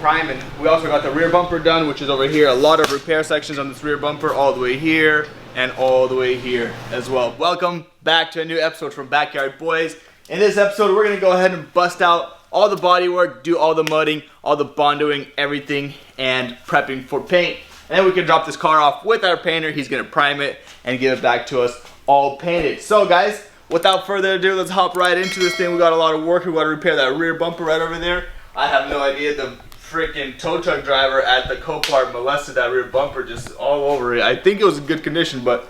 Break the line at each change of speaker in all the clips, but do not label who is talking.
priming. We also got the rear bumper done, which is over here. A lot of repair sections on this rear bumper, all the way here and all the way here as well. Welcome back to a new episode from Backyard Boys. In this episode, we're gonna go ahead and bust out all the body work, do all the mudding, all the bondoing, everything, and prepping for paint. And then we can drop this car off with our painter. He's gonna prime it and give it back to us all painted. So guys, without further ado, let's hop right into this thing. We got a lot of work. We gotta repair that rear bumper right over there. I have no idea, the freaking tow truck driver at the Copart molested that rear bumper just all over it. I think it was in good condition, but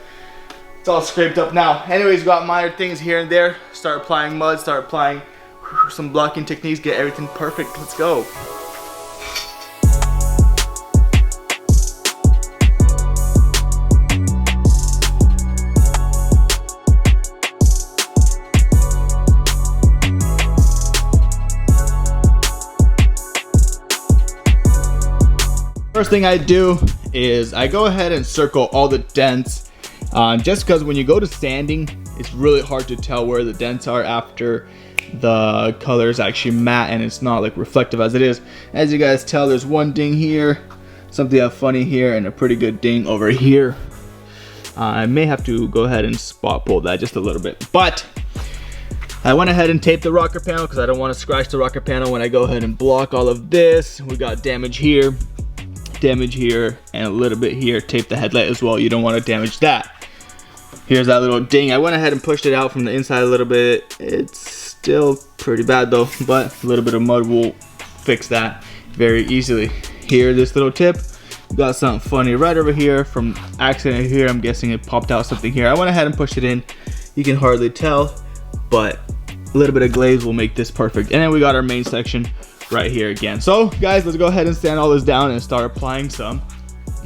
it's all scraped up now. Anyways, got minor things here and there. Start applying mud, start applying some blocking techniques, get everything perfect. Let's go. First thing I do is I go ahead and circle all the dents, just because when you go to sanding, it's really hard to tell where the dents are after the color is actually matte and it's not like reflective as it is. As you guys tell, there's one ding here, something funny here, and a pretty good ding over here. I may have to go ahead and spot pull that just a little bit, but I went ahead and taped the rocker panel because I don't want to scratch the rocker panel when I go ahead and block all of this. We got damage here, and a little bit here. Tape the headlight as well, you don't want to damage that. Here's that little ding. I went ahead and pushed it out from the inside a little bit. It's still pretty bad though, but a little bit of mud will fix that very easily. Here, this little tip, got something funny right over here from accident here. I'm guessing it popped out something here. I went ahead and pushed it in. You can hardly tell, but a little bit of glaze will make this perfect. And then we got our main section right here again. So guys, let's go ahead and sand all this down and start applying some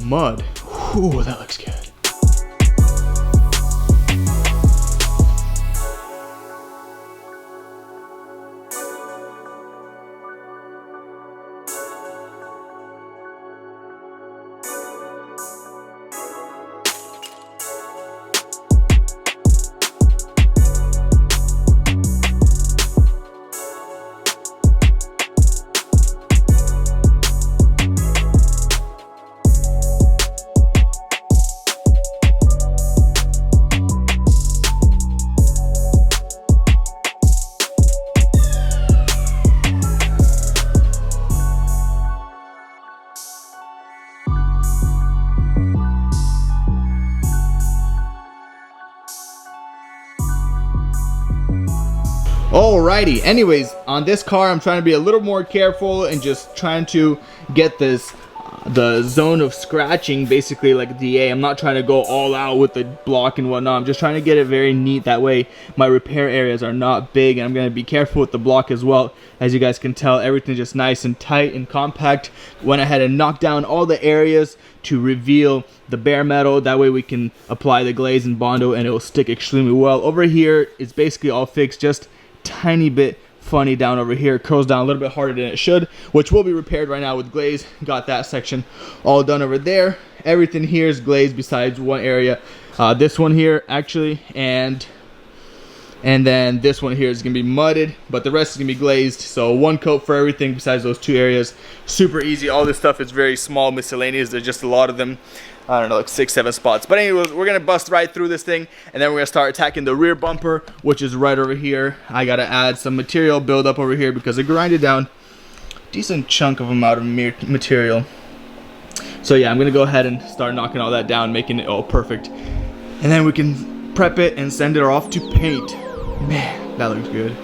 mud. Ooh, that looks good. Alrighty, anyways, on this car I'm trying to be a little more careful and just trying to get this the zone of scratching basically like DA. I'm not trying to go all out with the block and whatnot. I'm just trying to get it very neat, that way my repair areas are not big, and I'm going to be careful with the block as well. As you guys can tell, everything's just nice and tight and compact. Went ahead and knocked down all the areas to reveal the bare metal, that way we can apply the glaze and bondo and it will stick extremely well. Over here it's basically all fixed, just tiny bit funny down over here. It curls down a little bit harder than it should, which will be repaired right now with glaze. Got that section all done over there. Everything here is glazed besides one area, this one here actually, and then this one here is gonna be mudded, but the rest is gonna be glazed. So one coat for everything besides those two areas. Super easy. All this stuff is very small, miscellaneous. There's just a lot of them. I don't know, like 6-7 spots. But anyways, we're gonna bust right through this thing, and then we're gonna start attacking the rear bumper, which is right over here. I gotta add some material, build up over here, because I grinded down a decent chunk of amount of material. So yeah, I'm gonna go ahead and start knocking all that down, making it all perfect. And then we can prep it and send it off to paint. Man, that looks good.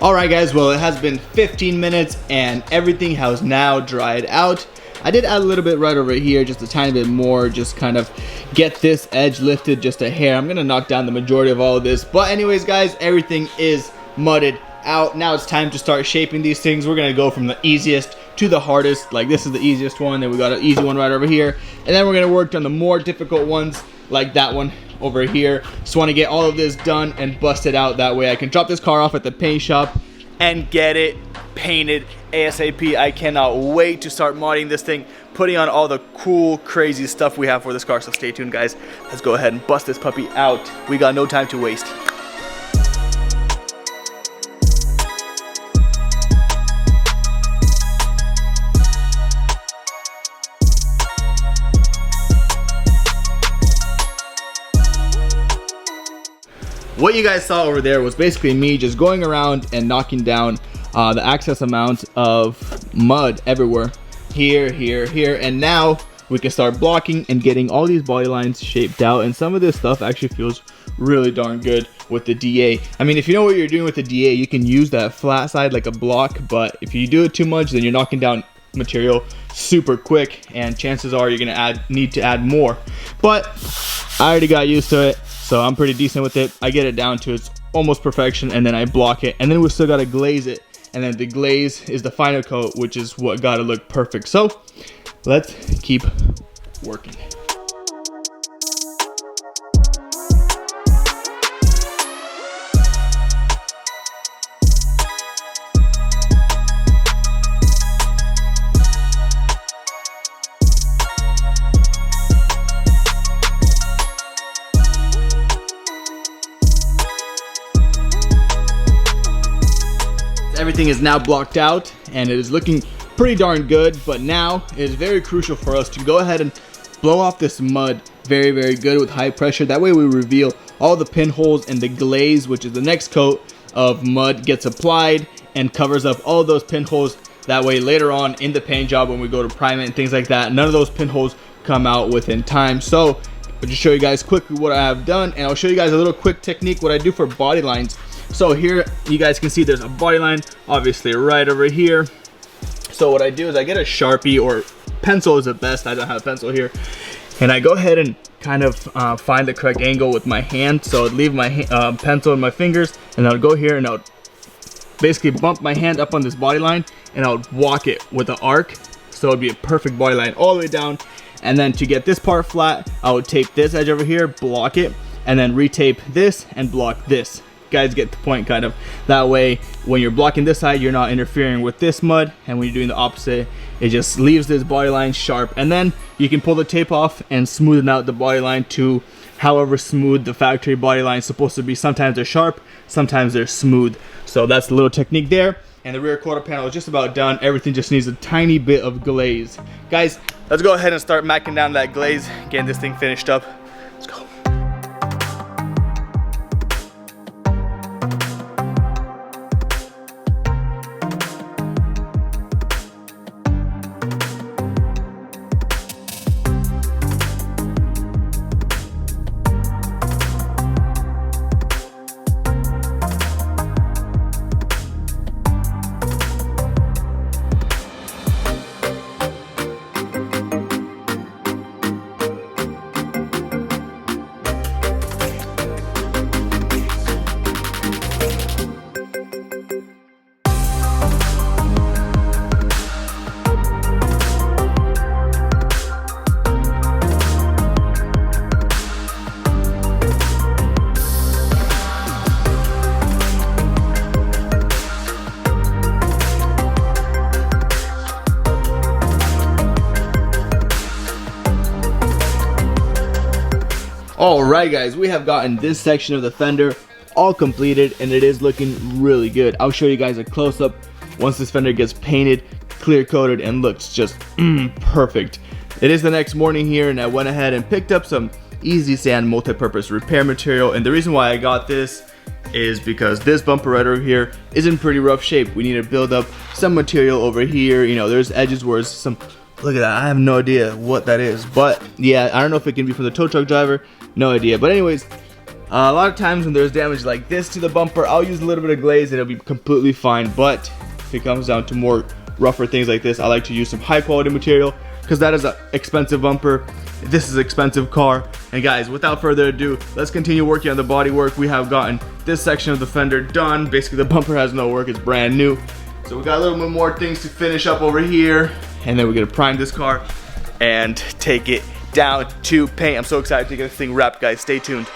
Alright guys, well it has been 15 minutes and everything has now dried out. I did add a little bit right over here, just a tiny bit more, just kind of get this edge lifted just a hair. I'm gonna knock down the majority of all of this. But anyways guys, everything is mudded out. Now it's time to start shaping these things. We're gonna go from the easiest to the hardest. Like this is the easiest one, then we got an easy one right over here. And then we're gonna work on the more difficult ones, like that one over here. Just want to get all of this done and busted out, that way I can drop this car off at the paint shop and get it painted ASAP. I cannot wait to start modding this thing, putting on all the cool crazy stuff we have for this car. So stay tuned guys, let's go ahead and bust this puppy out. We got no time to waste. What you guys saw over there was basically me just going around and knocking down the excess amount of mud everywhere. Here, here, here, and now we can start blocking and getting all these body lines shaped out. And some of this stuff actually feels really darn good with the DA. I mean, if you know what you're doing with the DA, you can use that flat side like a block, but if you do it too much, then you're knocking down material super quick, and chances are you're gonna need to add more. But I already got used to it, so I'm pretty decent with it. I get it down to its almost perfection, and then I block it, and then we still gotta glaze it, and then the glaze is the final coat, which is what gotta look perfect. So let's keep working. Everything is now blocked out and it is looking pretty darn good, but now it is very crucial for us to go ahead and blow off this mud very, very good with high pressure. That way we reveal all the pinholes, and the glaze, which is the next coat of mud, gets applied and covers up all those pinholes. That way later on in the paint job, when we go to prime it and things like that, none of those pinholes come out within time. So I'll just show you guys quickly what I have done, and I'll show you guys a little quick technique what I do for body lines. So here you guys can see there's a body line obviously right over here. So what I do is I get a Sharpie, or pencil is the best, I don't have a pencil here, and I go ahead and kind of find the correct angle with my hand. So I'd leave my pencil in my fingers, and I'll go here and I'll basically bump my hand up on this body line, and I'll walk it with an arc, so it'd be a perfect body line all the way down. And then to get this part flat, I would tape this edge over here, block it, and then retape this and block this. Guys get the point kind of. That way when you're blocking this side, you're not interfering with this mud, and when you're doing the opposite, it just leaves this body line sharp. And then you can pull the tape off and smoothen out the body line to however smooth the factory body line is supposed to be. Sometimes they're sharp, sometimes they're smooth. So that's the little technique there. And the rear quarter panel is just about done. Everything just needs a tiny bit of glaze. Guys, let's go ahead and start macking down that glaze, getting this thing finished up. Let's go. Alright guys, we have gotten this section of the fender all completed, and it is looking really good. I'll show you guys a close-up once this fender gets painted, clear coated, and looks just perfect. It is the next morning here, and I went ahead and picked up some Easy Sand multi-purpose repair material. And the reason why I got this is because this bumper right over here is in pretty rough shape. We need to build up some material over here. You know, there's edges where it's some, look at that, I have no idea what that is, but yeah, I don't know if it can be from the tow truck driver, no idea. But anyways, A lot of times when there's damage like this to the bumper, I'll use a little bit of glaze and it'll be completely fine. But if it comes down to more rougher things like this, I like to use some high quality material because that is an expensive bumper. This is an expensive car. And guys, without further ado, let's continue working on the bodywork. We have gotten this section of the fender done. Basically, the bumper has no work, it's brand new. So we got a little bit more things to finish up over here. And then we're gonna prime this car and take it down to paint. I'm so excited to get this thing wrapped, guys. Stay tuned.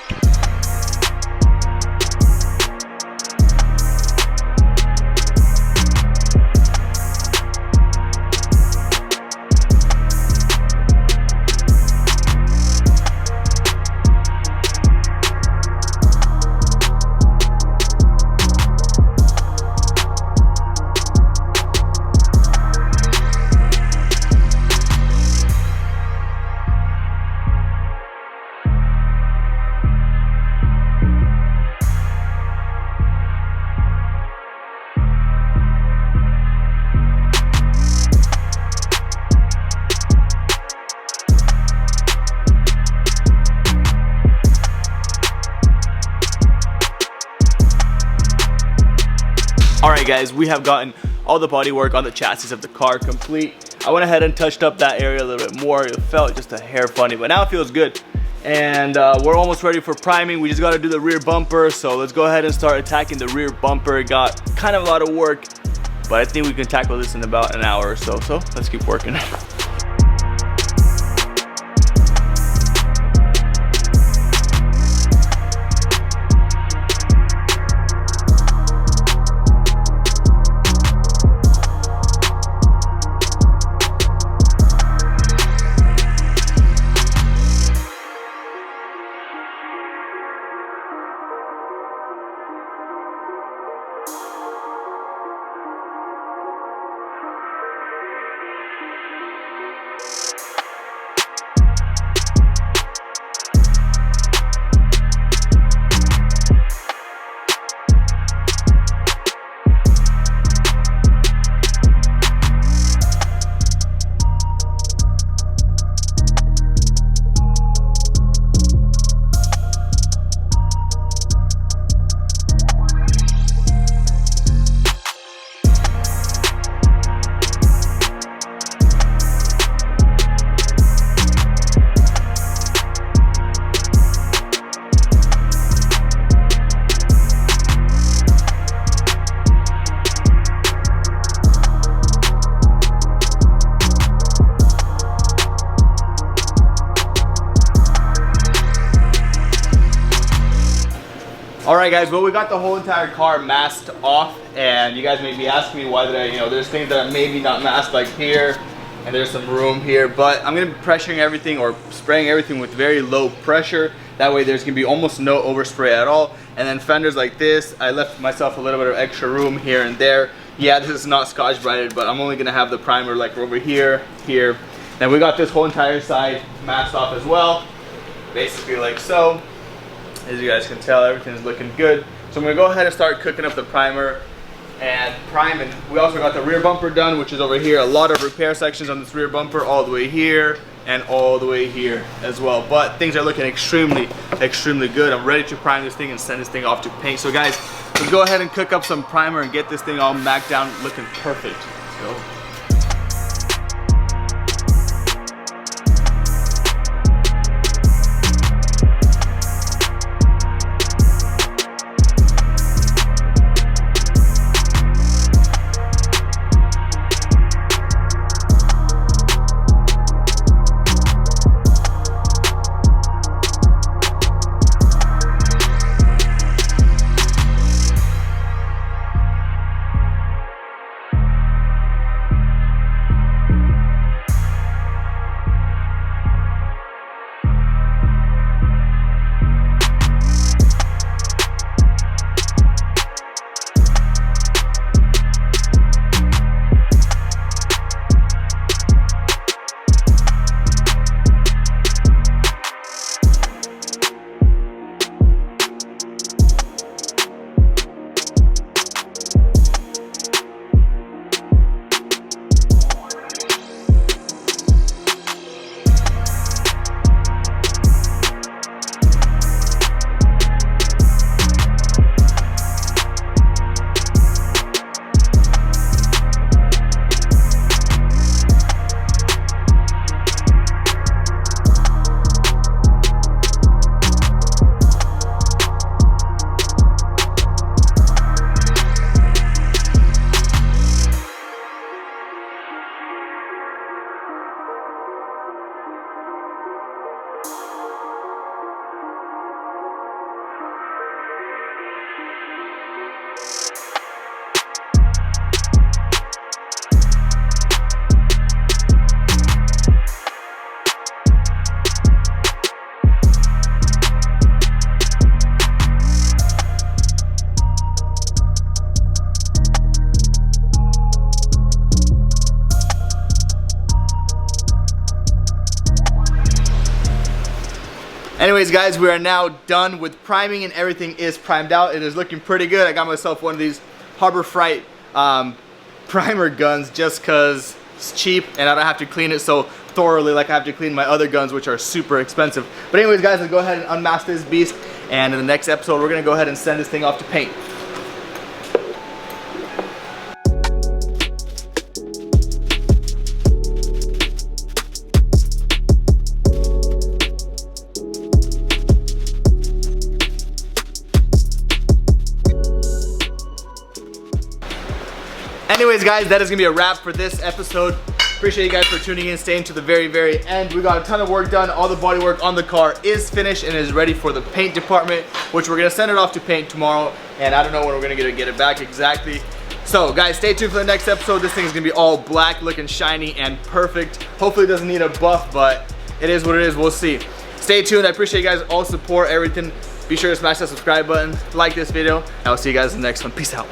Alright guys, we have gotten all the body work on the chassis of the car complete. I went ahead and touched up that area a little bit more. It felt just a hair funny, but now it feels good. And we're almost ready for priming. We just got to do the rear bumper, so let's go ahead and start attacking the rear bumper. It got kind of a lot of work, but I think we can tackle this in about an hour or so. So let's keep working. Alright guys, well we got the whole entire car masked off, and you guys may be asking me why did I, there's things that are maybe not masked, like here, and there's some room here, but I'm going to be pressuring everything or spraying everything with very low pressure. That way there's going to be almost no overspray at all. And then fenders like this, I left myself a little bit of extra room here and there. Yeah, this is not scotch brighted, but I'm only going to have the primer like over here, here. Then we got this whole entire side masked off as well, basically like so. As you guys can tell, everything's looking good. So I'm gonna go ahead and start cooking up the primer and priming. We also got the rear bumper done, which is over here. A lot of repair sections on this rear bumper, all the way here and all the way here as well. But things are looking extremely good. I'm ready to prime this thing and send this thing off to paint. So guys, let's go ahead and cook up some primer and get this thing all macked down, looking perfect. Let's go. Anyways guys, we are now done with priming and everything is primed out. It is looking pretty good. I got myself one of these Harbor Freight primer guns just because it's cheap and I don't have to clean it so thoroughly like I have to clean my other guns, which are super expensive. But anyways guys, let's go ahead and unmask this beast, and in the next episode we're gonna go ahead and send this thing off to paint. Anyways guys, that is gonna be a wrap for this episode. Appreciate you guys for tuning in, staying to the very end. We got a ton of work done. All the body work on the car is finished and is ready for the paint department, which we're gonna send it off to paint tomorrow, and I don't know when we're gonna get it back exactly. So guys, stay tuned for the next episode. This thing is gonna be all black, looking shiny and perfect. Hopefully it doesn't need a buff, but it is what it is. We'll see. Stay tuned. I appreciate you guys all support, everything. Be sure to smash that subscribe button, like this video, and I'll see you guys in the next one. Peace out.